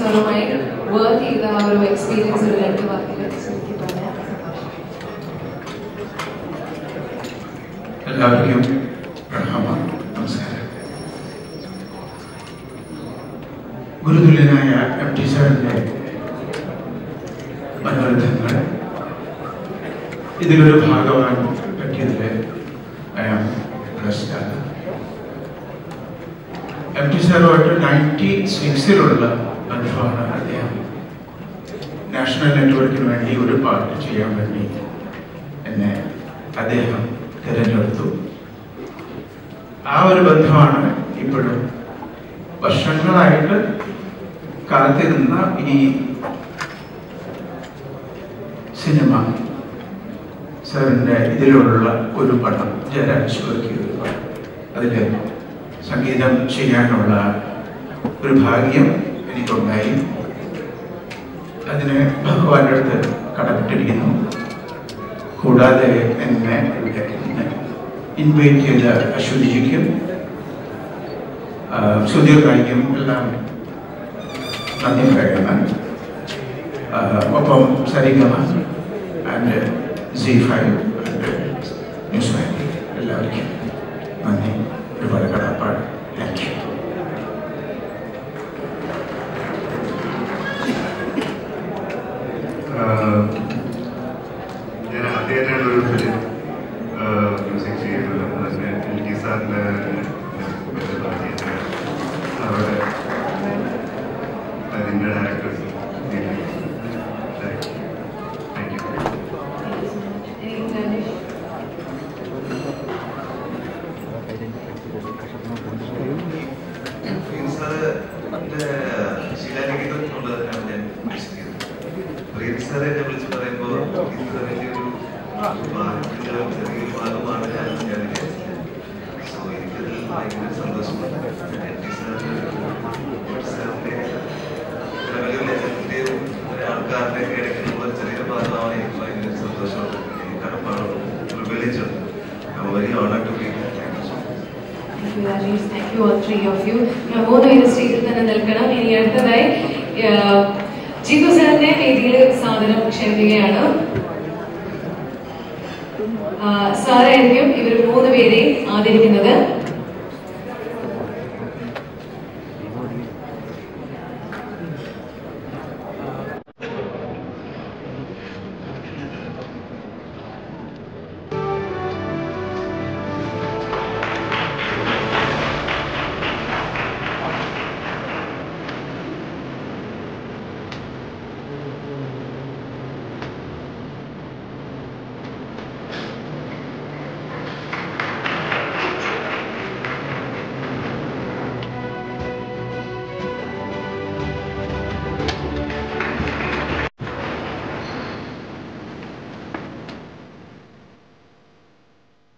സാറുമായി work ചെയ്ത ആ ഒരു എക്സ്പീരിയൻസ് ഒരു 2 വാക്കിൽ ശരിക്കും പറയാം. എല്ലാവർക്കും നമസ്കാരം. ഗുരുതുല്യനായ MT സാറിന്റെ മനോരഥങ്ങൾ ഇതിലൊരു ഭാഗമാകാൻ പറ്റിയതിൽ I am blessed. MT സാറുമായിട്ട് 96-ലുള്ള ബന്ധമാണ്. അദ്ദേഹം നാഷണൽ നെറ്റ്വർക്കിന് വേണ്ടി ഒരു പാട്ട് ചെയ്യാൻ വേണ്ടി എന്നെ അദ്ദേഹം തിരഞ്ഞെടുത്തു. ആ ഒരു ബന്ധമാണ് ഇപ്പോഴും വർഷങ്ങളായിട്ട് കാത്തിരുന്ന ഈ സിനിമ സാറിൻ്റെ ഇതിലുള്ള ഒരു പടം ജയരാജ് വർക്ക് ചെയ്തൊരു പടം. അതിൽ സംഗീതം ചെയ്യാനുള്ള ഒരു ഭാഗ്യം എനിക്കുണ്ടായി. അതിന് ഭഗവാന്റെ അടുത്ത് കടപ്പെട്ടിരിക്കുന്നു. കൂടാതെ എന്നെ ഇൻവൈറ്റ് ചെയ്ത അശ്വതിജിക്കും സുധീർഭായിക്കും എല്ലാം നന്ദി പറയുന്നു. ഒപ്പം സരിഗമ ആൻഡ് Z5 ആൻഡ് ന്യൂസ് 5 എല്ലാവർക്കും നന്ദി. ഒരുപാട് കടപ്പാട്. Thank you. ഞാൻ ആദ്യമായിട്ടാണ് ഒരു ഫിലിം മ്യൂസിക് ചെയ്യുന്നത്. അതിന് LT സാറിൻ്റെ അവിടെ അതിൻ്റെ ഡയറക്ടേഴ്സ് ശിലാലിഖിതത്തിനുള്ളതിനാണ് ഞാൻ ഉദ്ദേശിക്കുന്നത്. പ്രീതി സാറെ എന്നെ വിളിച്ച് പറയുമ്പോൾ ഇത്ര വലിയൊരു ചെറിയൊരു ഭാഗമാണ് ഞാൻ വിചാരിച്ചത്. സോ എനിക്കതിൽ ഭയങ്കര സന്തോഷമുണ്ട്. LT സാറിൻ്റെ വലിയ ലെജൻഡിൻ്റെ ആൾക്കാരുടെ ഇടയ്ക്കുള്ള ഒരു ചെറിയൊരു ഭാഗമാണ് എനിക്ക് ഭയങ്കര സന്തോഷമുണ്ട്. കടപ്പാടും പ്രിവിലേജുണ്ട്. I'm very honored to be here. Thank you all 3 of you. ഞാൻ 3 പേര് സ്റ്റേജിൽ തന്നെ നിൽക്കണം. ഇനി അടുത്തതായി ജിതു സാറിന്റെ വേദിയിൽ സാധനം ക്ഷണിക്കുകയാണ്. സാറായിരിക്കും ഇവർ 3 പേരെയും ആദരിക്കുന്നത്.